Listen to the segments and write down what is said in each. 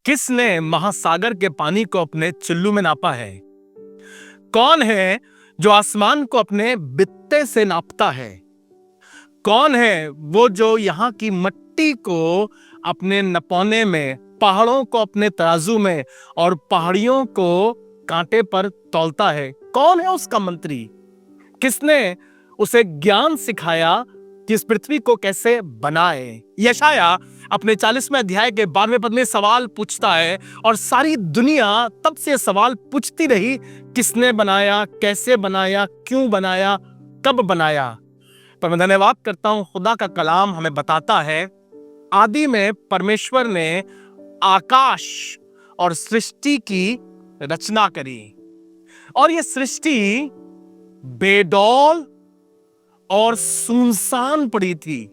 किसने महासागर के पानी को अपने चुल्लू में नापा है? कौन है जो आसमान को अपने बित्ते से नापता है? कौन है वो जो यहाँ की मिट्टी को अपने नपौने में, पहाड़ों को अपने तराजू में और पहाड़ियों को कांटे पर तौलता है? कौन है उसका मंत्री? किसने उसे ज्ञान सिखाया कि इस पृथ्वी को कैसे बनाए? यशाया अपने 40वें अध्याय के 12वें पद में सवाल पूछता है और सारी दुनिया तब से सवाल पूछती रही, किसने बनाया, कैसे बनाया, क्यों बनाया, कब बनाया। पर मैं धन्यवाद करता हूं, खुदा का कलाम हमें बताता है आदि में परमेश्वर ने आकाश और सृष्टि की रचना करी और यह सृष्टि बेडौल और सुनसान पड़ी थी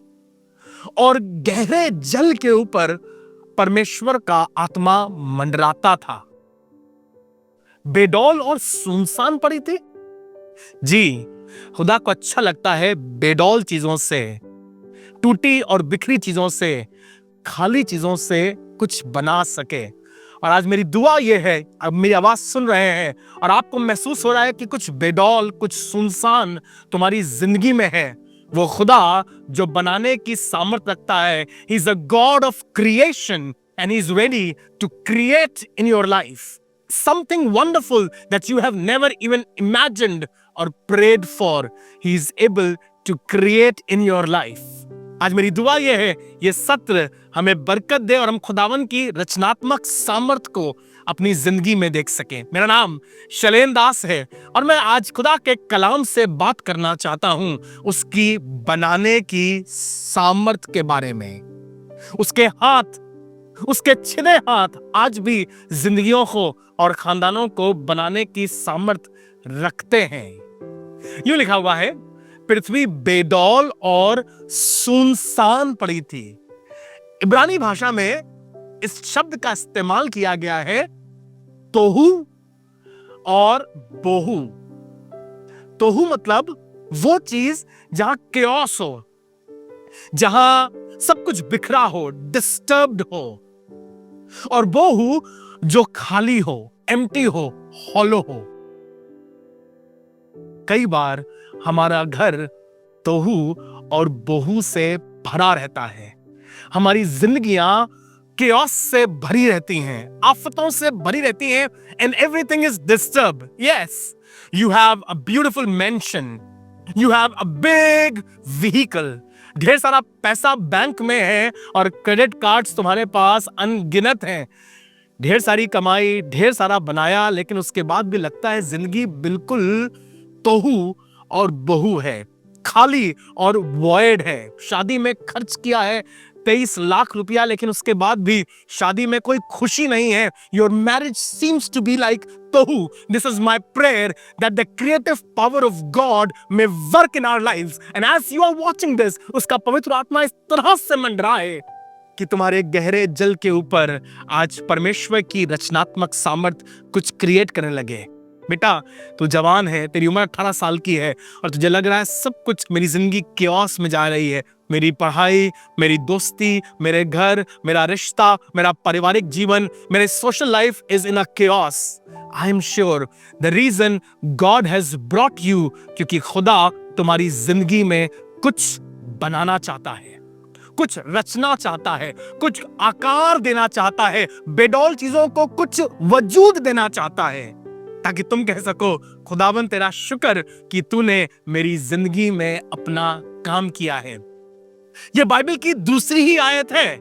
और गहरे जल के ऊपर परमेश्वर का आत्मा मंडराता था। बेडौल और सुनसान पड़ी थी। जी, खुदा को अच्छा लगता है बेडौल चीजों से, टूटी और बिखरी चीजों से, खाली चीजों से कुछ बना सके। और आज मेरी दुआ यह है, अब मेरी आवाज सुन रहे हैं और आपको महसूस हो रहा है कि कुछ बेडौल, कुछ सुनसान तुम्हारी जिंदगी में है, वो खुदा जो बनाने की सामर्थ रखता है, he is a God of creation and he is ready to create in your life something wonderful that you have never even imagined or prayed for. He is able to create in your life. आज मेरी दुआ यह है, ये सत्र हमें बरकत दे और हम खुदावन की रचनात्मक सामर्थ को अपनी जिंदगी में देख सकें। मेरा नाम शलेन दास है और मैं आज खुदा के कलाम से बात करना चाहता हूं उसकी बनाने की सामर्थ के बारे में। उसके हाथ, उसके छिले हाथ आज भी जिंदगियों को और खानदानों को बनाने की सामर्थ रखते हैं। यूं लिखा हुआ है, पृथ्वी बेडौल और सुनसान पड़ी थी। इब्रानी भाषा में इस शब्द का इस्तेमाल किया गया है तोहू और बोहू। तोहू मतलब वो चीज जहां केओस हो, जहां सब कुछ बिखरा हो, डिस्टर्ब्ड हो, और बोहू जो खाली हो, एम्प्टी हो, हॉलो हो। कई बार हमारा घर तोहू और बोहू से भरा रहता है। हमारी जिंदगियां केओस से भरी रहती हैं, आफतों से भरी रहती हैं, and everything is disturbed. Yes, you have a beautiful mansion, you have a big vehicle, ढेर सारा पैसा बैंक में है और क्रेडिट कार्ड्स तुम्हारे पास अनगिनत हैं, ढेर सारी कमाई, ढेर सारा बनाया, लेकिन उसके बाद भी लगता है जिंदगी बिल्कुल तोहू और बहू है, खाली और वॉइड है। शादी में खर्च किया है 23 लाख रुपया, लेकिन उसके बाद भी शादी में कोई खुशी नहीं है। Your marriage seems to be like tohu. This is my prayer that the creative power of God may work in our lives. And as you are watching this, उसका पवित्र आत्मा इस तरह से मंडराए कि तुम्हारे गहरे जल के ऊपर आज परमेश्वर की रचनात्मक सामर्थ कुछ क्रिएट करने लगे। बेटा, तू जवान है, तेरी उम्र 18 साल की है और तुझे लग रहा है सब कुछ, मेरी जिंदगी केओस में जा रही है, मेरी पढ़ाई, मेरी दोस्ती, मेरे घर, मेरा रिश्ता, मेरा पारिवारिक जीवन, मेरे social life is in a chaos. I am sure the reason God has brought you, क्योंकि खुदा तुम्हारी जिंदगी में कुछ बनाना चाहता है, कुछ रचना चाहता है, कुछ आकार देना चाहता है, बेडौल चीजों को कुछ वजूद देना चाहता है, ताकि तुम कह सको, खुदावन तेरा शुक्र कि तूने मेरी जिंदगी में अपना काम किया है। यह बाइबल की दूसरी ही आयत है।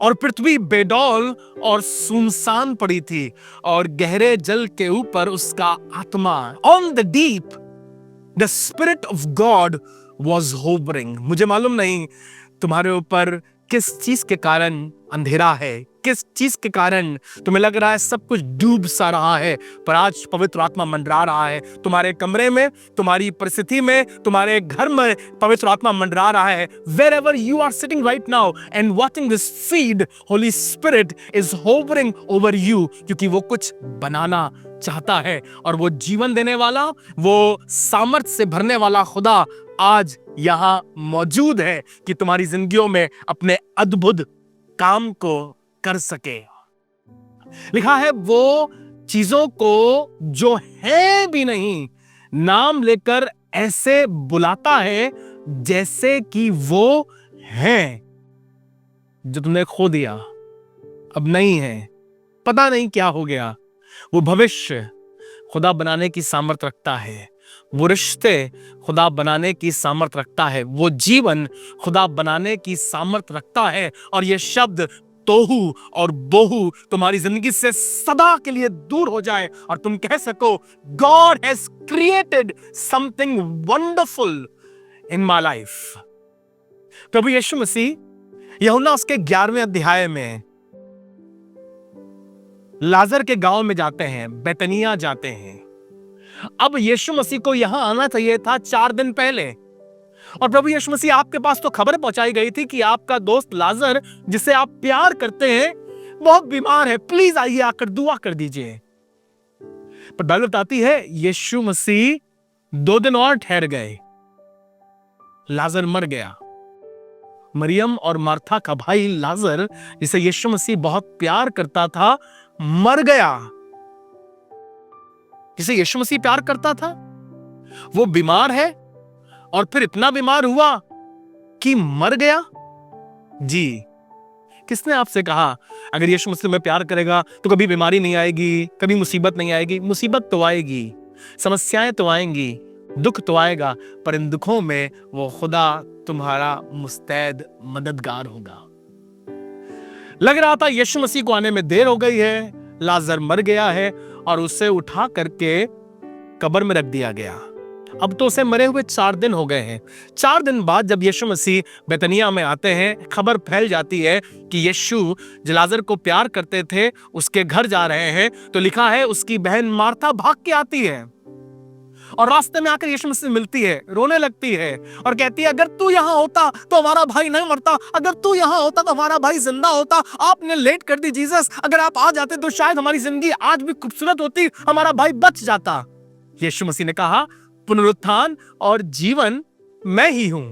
और पृथ्वी बेडौल और सुनसान पड़ी थी और गहरे जल के ऊपर उसका आत्मा, on the deep the spirit of God was hovering. मुझे मालूम नहीं तुम्हारे ऊपर किस चीज के कारण अंधेरा है, किस चीज के कारण तुम्हें लग रहा है सब कुछ डूब सा रहा है, पर आज पवित्र आत्मा मंडरा रहा है तुम्हारे कमरे में, तुम्हारी परिस्थिति में, तुम्हारे घर में पवित्र आत्मा मंडरा रहा है। Wherever you are sitting right now and watching this feed, Holy Spirit is hovering over you, क्योंकि वो कुछ बनाना चाहता है और वो जीवन देने वाला, वो सामर्थ से भरने वाला खुदा आज यहां मौजूद है कि तुम्हारी जिंदगियों में अपने अद्भुत काम को कर सके। लिखा है वो चीजों को जो है भी नहीं नाम लेकर ऐसे बुलाता है जैसे कि वो है। जो तुमने खो दिया अब नहीं है, पता नहीं क्या हो गया। वो भविष्य खुदा बनाने की सामर्थ्य रखता है, वो रिश्ते खुदा बनाने की सामर्थ्य रखता है, वो जीवन खुदा बनाने की सामर्थ्य रखता है। और ये शब्द तोहू और बोहू तुम्हारी जिंदगी से सदा के लिए दूर हो जाए और तुम कह सको God has created something wonderful in my life. प्रभु यीशु मसीह यूहन्ना उसके 11वें अध्याय में लाजर के गांव में जाते हैं, बैतनिया जाते हैं। अब यीशु मसीह को यहां आना चाहिए था 4 दिन पहले, और प्रभु यीशु मसीह आपके पास तो खबर पहुंचाई गई थी कि आपका दोस्त लाजर जिसे आप प्यार करते हैं बहुत बीमार है, प्लीज आइए आकर दुआ कर दीजिए। पर बाइबल बताती है यीशु मसीह 2 दिन और ठहर गए, लाजर मर गया। मरियम और मार्था का भाई लाजर जिसे यीशु मसीह बहुत प्यार करता था मर गया। जिसे यीशु मसीह प्यार करता था वो बीमार है और फिर इतना बीमार हुआ कि मर गया। जी, किसने आपसे कहा अगर यीशु मसीह में प्यार करेगा तो कभी बीमारी नहीं आएगी, कभी मुसीबत नहीं आएगी? मुसीबत तो आएगी, समस्याएं तो आएंगी, दुख तो आएगा, पर इन दुखों में वो खुदा तुम्हारा मुस्तैद मददगार होगा। लग रहा था यीशु मसीह को आने में देर हो गई है, लाजर मर गया है और उसे उठा करके कब्र में रख दिया गया। अब तो उसे मरे हुए 4 दिन हो गए हैं। 4 दिन बाद जब यीशु मसीह बैतनिया में आते हैं, खबर फैल जाती है कि यीशु जो लाजर को प्यार करते थे उसके घर जा रहे हैं, तो लिखा है उसकी बहन मार्था भाग के आती है और रास्ते में आकर यीशु मसीह मिलती है, रोने लगती है और कहती है अगर तू यहाँ होता तो हमारा भाई नहीं मरता, अगर तू यहाँ होता तो हमारा भाई जिंदा होता। आपने लेट कर दी जीसस, अगर आप आ जाते तो शायद हमारी जिंदगी आज भी खूबसूरत होती, हमारा भाई बच जाता। यीशु मसीह ने कहा पुनरुत्थान और जीवन मैं ही हूं,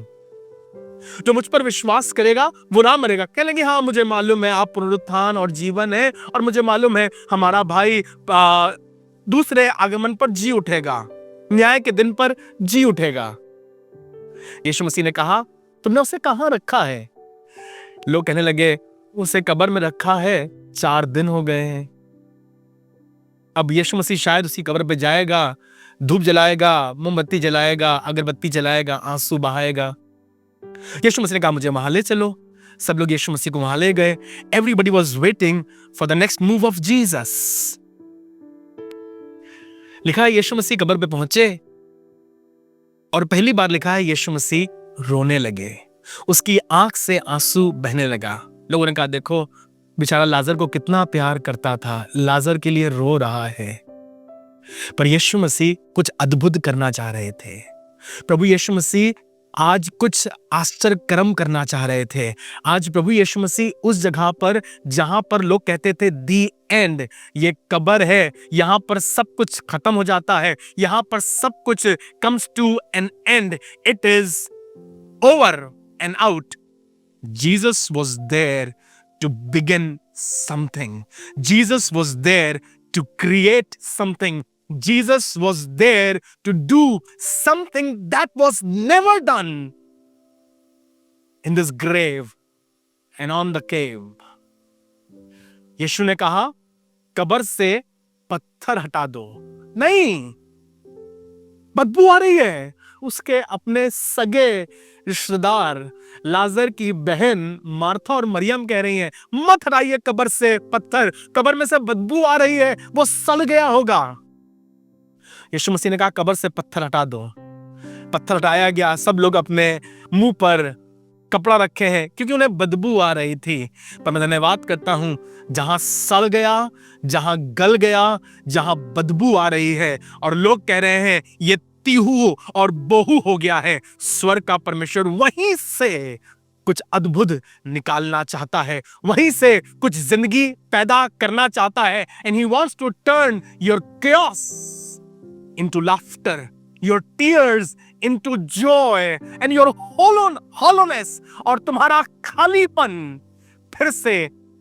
जो मुझ पर विश्वास करेगा वो ना मरेगा। कह लेंगे हाँ मुझे मालूम है आप पुनरुत्थान और जीवन है, और मुझे मालूम है हमारा भाई दूसरे आगमन पर जी उठेगा, न्याय के दिन पर जी उठेगा। यीशु मसीह ने कहा तुमने उसे कहां रखा है? लोग कहने लगे उसे कब्र में रखा है, 4 दिन हो गए हैं। अब यीशु मसीह शायद उसी कब्र पे जाएगा, धूप जलाएगा, मोमबत्ती जलाएगा, अगरबत्ती जलाएगा, आंसू बहाएगा। यीशु मसीह ने कहा मुझे वहां ले चलो। सब लोग यीशु मसीह को वहां ले गए। Everybody was waiting for the next move of Jesus. लिखा है यीशु मसीह कब्र पे पहुंचे और पहली बार लिखा है यीशु मसीह रोने लगे, उसकी आंख से आंसू बहने लगा। लोगों ने कहा देखो बेचारा लाजर को कितना प्यार करता था, लाजर के लिए रो रहा है। पर यीशु मसीह कुछ अद्भुत करना चाह रहे थे। प्रभु यीशु मसीह आज कुछ आश्चर्य कर्म करना चाह रहे थे। आज प्रभु यीशु मसीह उस जगह पर जहां पर लोग कहते थे दी एंड, ये कब्र है, यहां पर सब कुछ खत्म हो जाता है, यहां पर सब कुछ comes to an end, it is over and out. Jesus was there to begin something, Jesus was there to create something, Jesus was there to do something that was never done in this grave and on the cave. यीशु ने कहा कब्र से पत्थर हटा दो। नहीं, बदबू आ रही है। उसके अपने सगे रिश्तेदार लाजर की बहन मार्था और मरियम कह रही हैं मत हटाइए कब्र से पत्थर, कब्र में से बदबू आ रही है, वो सड़ गया होगा। यीशु मसीह ने कहा कब्र से पत्थर हटा दो। पत्थर हटाया गया। सब लोग अपने मुंह पर कपड़ा रखे हैं क्योंकि उन्हें बदबू आ रही थी। पर मैं धन्यवाद करता हूं जहां सड़ गया, जहां गल गया, जहां बदबू आ रही है और लोग कह रहे हैं ये तीहू और बोहू हो गया है, स्वर्ग का परमेश्वर वहीं से कुछ अद्भुत निकालना चाहता है, वहीं से कुछ जिंदगी पैदा करना चाहता है। And he wants to turn your chaos into laughter, your tears into joy, and your hollowness, और तुम्हारा खालीपन फिर से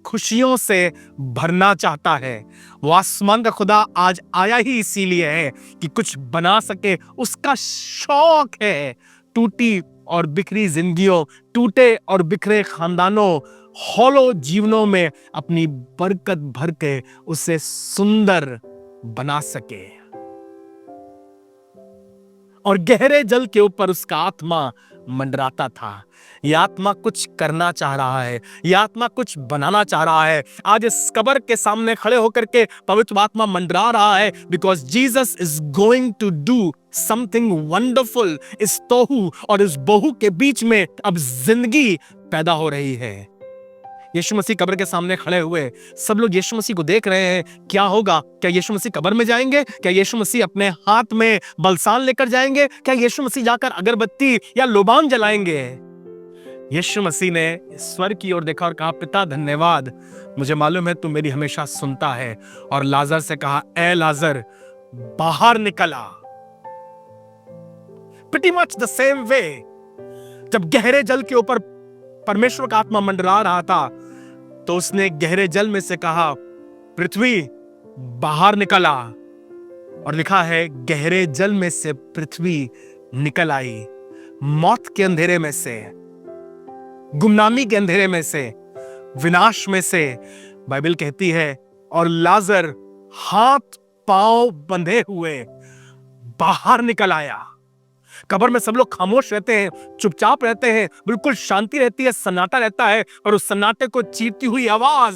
खुशियों से भरना चाहता है। वो आसमान का खुदा आज आया ही इसीलिए है कि कुछ बना सके, उसका शौक है। टूटी और बिखरी जिंदगियों, टूटे और बिखरे खानदानों, हॉलो जीवनों में अपनी बरकत भर के उसे सुंदर बना सके। और गहरे जल के ऊपर उसका आत्मा मंडराता था। यह आत्मा कुछ करना चाह रहा है, यह आत्मा कुछ बनाना चाह रहा है। आज इस कब्र के सामने खड़े होकर के पवित्र आत्मा मंडरा रहा है, because Jesus is going to do something wonderful. इस तोहू और इस बहू के बीच में अब जिंदगी पैदा हो रही है। यीशु मसीह कब्र के सामने खड़े हुए, सब लोग यीशु मसीह को देख रहे हैं। क्या होगा? क्या यीशु मसीह कब्र में जाएंगे? क्या यीशु मसीह अपने हाथ में बलसान लेकर जाएंगे? क्या यीशु मसीह जाकर अगरबत्ती या लोबान जलाएंगे? यीशु मसीह ने स्वर की ओर देखा और कहा, पिता धन्यवाद, मुझे मालूम है तू मेरी हमेशा सुनता है। और लाजर से कहा, ए लाजर बाहर निकल आ। Pretty much the same way, जब गहरे जल के ऊपर परमेश्वर का आत्मा मंडरा रहा था, तो उसने गहरे जल में से कहा, पृथ्वी बाहर निकल आ। और लिखा है, गहरे जल में से पृथ्वी निकल आई। मौत के अंधेरे में से, गुमनामी के अंधेरे में से, विनाश में से, बाइबल कहती है, और लाजर हाथ पांव बंधे हुए बाहर निकल आया। कब्र में सब लोग खामोश रहते हैं, चुपचाप रहते हैं, बिल्कुल शांति रहती है, सन्नाटा रहता है। और उस सन्नाटे को चीरती हुई आवाज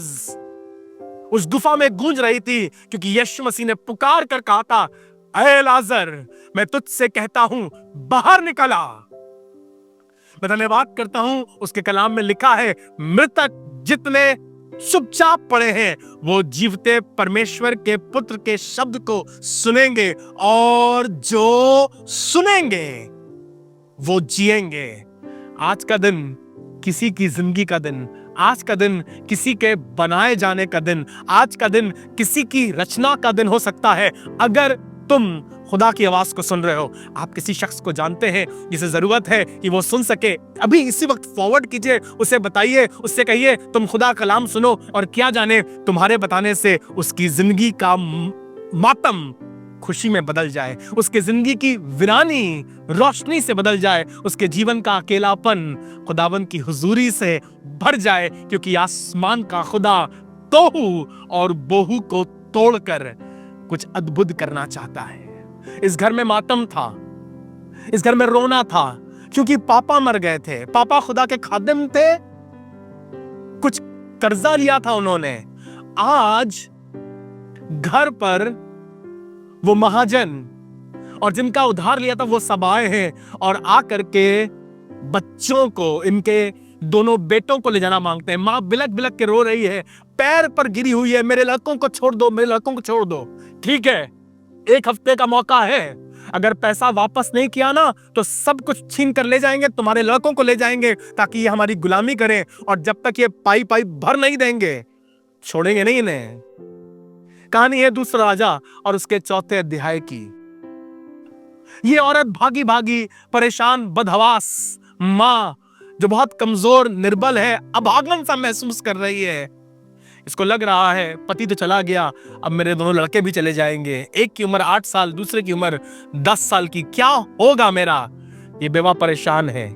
उस गुफा में गूंज रही थी, क्योंकि यीशु मसीह ने पुकार कर कहा था, ऐ लाजर मैं तुझसे कहता हूं बाहर निकल आ। मैं धन्यवाद करता हूं, उसके कलाम में लिखा है, मृतक जितने चुपचाप पड़े हैं वो जीवते परमेश्वर के पुत्र के शब्द को सुनेंगे, और जो सुनेंगे वो जिएंगे। आज का दिन किसी की जिंदगी का दिन, आज का दिन किसी के बनाए जाने का दिन, आज का दिन किसी की रचना का दिन हो सकता है। अगर तुम खुदा की आवाज को सुन रहे हो, आप किसी शख्स को जानते हैं जिसे जरूरत है कि वो सुन सके, अभी इसी वक्त फॉरवर्ड कीजिए, उसे बताइए, उससे कहिए तुम खुदा कलाम सुनो, और क्या जाने तुम्हारे बताने से उसकी जिंदगी का मातम खुशी में बदल जाए, उसके जिंदगी की वीरानी रोशनी से बदल जाए, उसके जीवन का अकेलापन खुदावन की हुजूरी से भर जाए, क्योंकि आसमान का खुदा तोहू और बोहू को तोड़कर कुछ अद्भुत करना चाहता है। इस घर में मातम था, इस घर में रोना था, क्योंकि पापा मर गए थे। पापा खुदा के खादिम थे, कुछ कर्जा लिया था उन्होंने। आज घर पर वो महाजन और जिनका उधार लिया था वो सब आए हैं, और आकर के बच्चों को, इनके दोनों बेटों को ले जाना मांगते हैं। माँ बिलक बिलक के रो रही है, पैर पर गिरी हुई है, मेरे लड़कों को छोड़ दो, मेरे लड़कों को छोड़ दो। ठीक है, 1 हफ्ते का मौका है, अगर पैसा वापस नहीं किया ना तो सब कुछ छीन कर ले जाएंगे, तुम्हारे लड़कों को ले जाएंगे, ताकि ये हमारी गुलामी करें, और जब तक ये पाई पाई भर नहीं देंगे छोड़ेंगे नहीं इन्हें। कहानी है दूसरा राजा और उसके 4थे अध्याय की। ये औरत भागी भागी, परेशान, बदहवास माँ जो बहुत कमजोर, निर्बल है, अभागन सा महसूस कर रही है। इसको लग रहा है पति तो चला गया, अब मेरे दोनों लड़के भी चले जाएंगे। एक की उम्र 8 साल, दूसरे की उम्र 10 साल की, क्या होगा मेरा? ये बेवा परेशान है।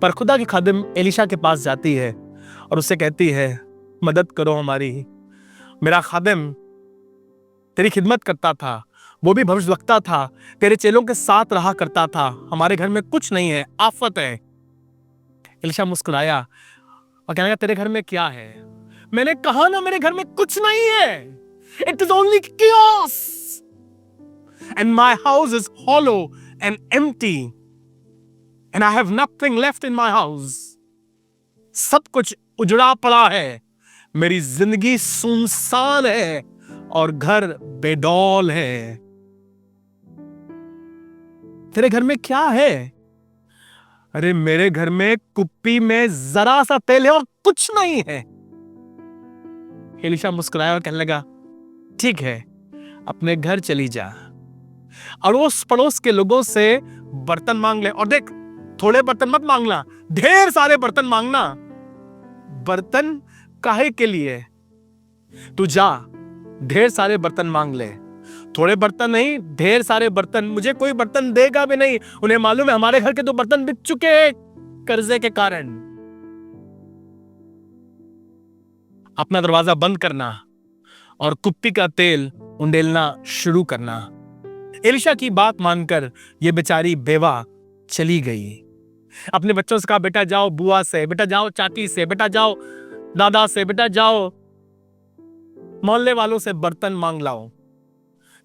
पर खुदा के खादिम एलिशा के पास जाती है और उससे कहती है, मदद करो हमारी। मेरा खादिम तेरी खिदमत करता था, वो भी भविष्यवक्ता था, तेरे चेलों के साथ रहा करता था, हमारे घर में कुछ नहीं है, आफत है। एलिशा मुस्कुराया और कहने लगा, तेरे घर में क्या है? मैंने कहा ना, मेरे घर में कुछ नहीं है। It is only chaos and my house is hollow and empty and I have nothing left in my house. सब कुछ उजड़ा पड़ा है, मेरी जिंदगी सुनसान है और घर बेडौल है। तेरे घर में क्या है? अरे मेरे घर में कुप्पी में जरा सा तेल है और कुछ नहीं है। एलिशा मुस्कुराया और कहने लगा, ठीक है, अपने घर चली जा और उस पड़ोस के लोगों से बर्तन मांग ले। और देख, थोड़े बर्तन मत मांगना, ढेर सारे बर्तन मांगना। बर्तन काहे के लिए? तू जा, ढेर सारे बर्तन मांग ले, थोड़े बर्तन नहीं, ढेर सारे बर्तन। मुझे कोई बर्तन देगा भी नहीं। उन्हें मालूम है हमारे घर के तो बर्तन बिक चुके हैं कर्जे के कारण। अपना दरवाजा बंद करना और कुप्पी का तेल उंडेलना शुरू करना। एलिशा की बात मानकर ये बेचारी बेवा चली गई। अपने बच्चों से कहा, बेटा जाओ बुआ से, बेटा जाओ चाची से, बेटा जाओ दादा से, बेटा जाओ मोहल्ले वालों से बर्तन मांग लाओ।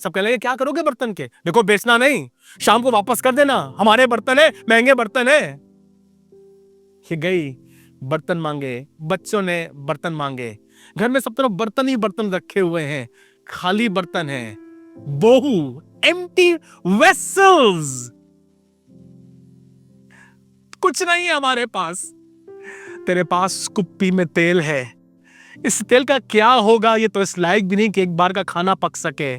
सब कह लगे, क्या करोगे बर्तन के? देखो बेचना नहीं, शाम को वापस कर देना, हमारे बर्तन है, महंगे बर्तन है। ये गई, बर्तन मांगे, बच्चों ने बर्तन मांगे। घर में सब तरफ बर्तन ही बर्तन रखे हुए हैं, खाली बर्तन है। बोहू, एम्प्टी वेसल्स, कुछ नहीं है हमारे पास। तेरे पास कुप्पी में तेल है, इस तेल का क्या होगा? ये तो इस लायक भी नहीं कि एक बार का खाना पक सके।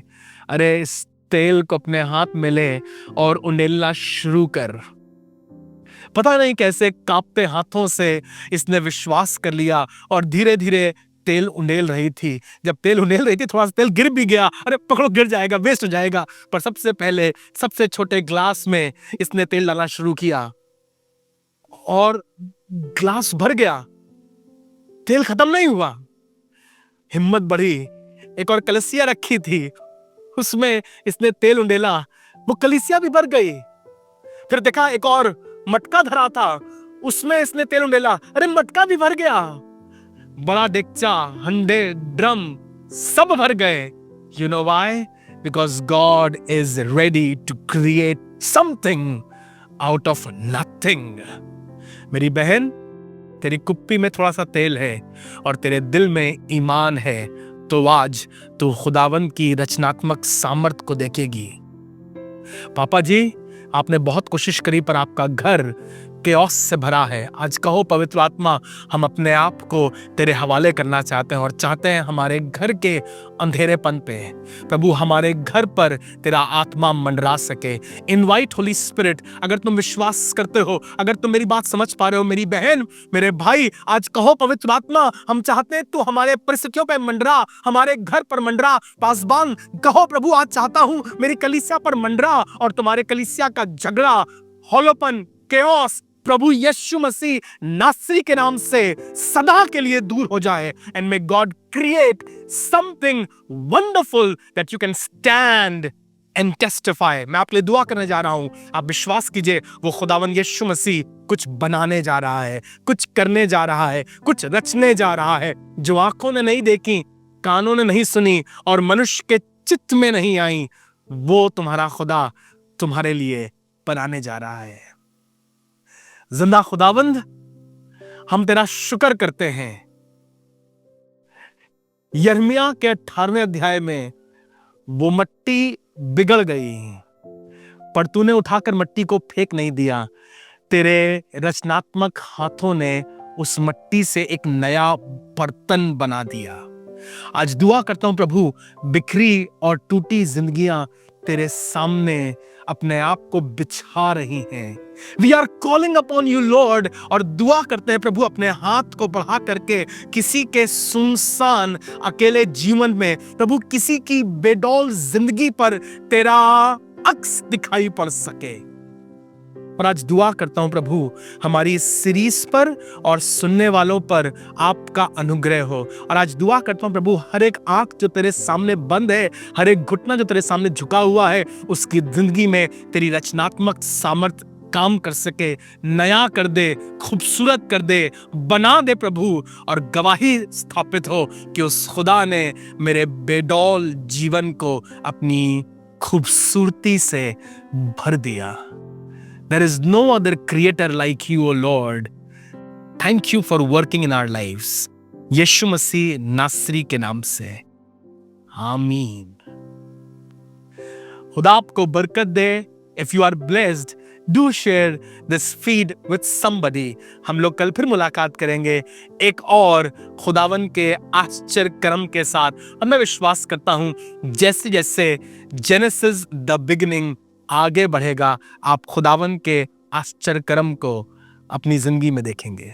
अरे इस तेल को अपने हाथ में ले और उंडेलना शुरू कर। पता नहीं कैसे कांपते हाथों से इसने विश्वास कर लिया और धीरे धीरे तेल उंडेल रही थी। जब तेल उंडेल रही थी, थोड़ा सा तेल गिर भी गया। अरे पकड़ो, गिर जाएगा, वेस्ट हो जाएगा। पर सबसे पहले सबसे छोटे ग्लास में इसने तेल डालना शुरू किया और ग्लास भर गया। तेल खत्म नहीं हुआ। हिम्मत बढ़ी, एक और कलसिया रखी थी, उसमें इसने तेल उंडेला, वो कलसिया भी भर गई। फिर देखा एक और मटका धरा था, उसमें इसने तेल उंडेला, अरे मटका भी भर गया। बड़ा डेकचा, हंडे, ड्रम सब भर गए। You know why? Because God is ready to create something out of nothing. मेरी बहन, तेरी कुप्पी में थोड़ा सा तेल है और तेरे दिल में ईमान है, तो आज तू खुदावंद की रचनात्मक सामर्थ को देखेगी। पापा जी, आपने बहुत कोशिश करी पर आपका घर केओस से भरा है। आज कहो पवित्र आत्मा, हम अपने आप को तेरे हवाले करना चाहते हैं और चाहते हैं हमारे घर के अंधेरेपन पे प्रभु हमारे घर पर तेरा आत्मा मंडरा सके। Invite Holi spirit. अगर तुम विश्वास करते हो, अगर तुम मेरी बात समझ पा रहे हो, मेरी बहन, मेरे भाई, आज कहो पवित्र आत्मा, हम चाहते हैं तू हमारे परिस्थितियों पे मंडरा, हमारे घर पर मंडरा। पासबान कहो, प्रभु आज चाहता हूं मेरी कलीसिया पर मंडरा और तुम्हारे कलीसिया का झगड़ा, हॉलोपन, केओस प्रभु यीशु मसीह नासरी के नाम से सदा के लिए दूर हो जाए। And may God create something wonderful that you can stand and testify. मैं आपके लिए दुआ करने जा रहा हूं, आप विश्वास कीजिए, वो खुदावंद यीशु मसीह कुछ बनाने जा रहा है, कुछ करने जा रहा है, कुछ रचने जा रहा है, जो आंखों ने नहीं देखी, कानों ने नहीं सुनी और मनुष्य के चित्त में नहीं आई, वो तुम्हारा खुदा तुम्हारे लिए बनाने जा रहा है। जिंदा खुदावंद, हम तेरा शुक्र करते हैं। यिर्मयाह के 18वें अध्याय में वो मट्टी बिगड़ गई, पर तूने उठाकर मट्टी को फेंक नहीं दिया। तेरे रचनात्मक हाथों ने उस मट्टी से एक नया बर्तन बना दिया। आज दुआ करता हूं प्रभु, बिखरी और टूटी जिंदगियां तेरे सामने अपने आप को बिछा रही हैं। We are calling upon you Lord, और दुआ करते हैं प्रभु, अपने हाथ को बढ़ा करके किसी के सुनसान अकेले जीवन में प्रभु, किसी की बेडौल जिंदगी पर तेरा अक्स दिखाई पड़ सके। और आज दुआ करता हूं प्रभु, हमारी इस सीरीज पर और सुनने वालों पर आपका अनुग्रह हो। और आज दुआ करता हूं प्रभु, हर एक आंख जो तेरे सामने बंद है, हर एक घुटना जो तेरे सामने झुका हुआ है, उसकी जिंदगी में तेरी रचनात्मक सामर्थ काम कर सके, नया कर दे, खूबसूरत कर दे, बना दे प्रभु, और गवाही स्थापित हो कि उस खुदा ने मेरे बेडौल जीवन को अपनी खूबसूरती से भर दिया। There is no other creator like you, O Lord. Thank you for working in our lives. यीशु मसीह नासरी के नाम से, आमीन। खुदा आपको बरकत दे। If you are blessed, do share this feed with somebody. हम लोग कल फिर मुलाकात करेंगे एक और खुदावन के आश्चर्य कर्म के साथ। और मैं विश्वास करता हूं जैसे जैसे जेनेसिस द बिगिनिंग आगे बढ़ेगा, आप खुदावन के आश्चर्य कर्म को अपनी जिंदगी में देखेंगे।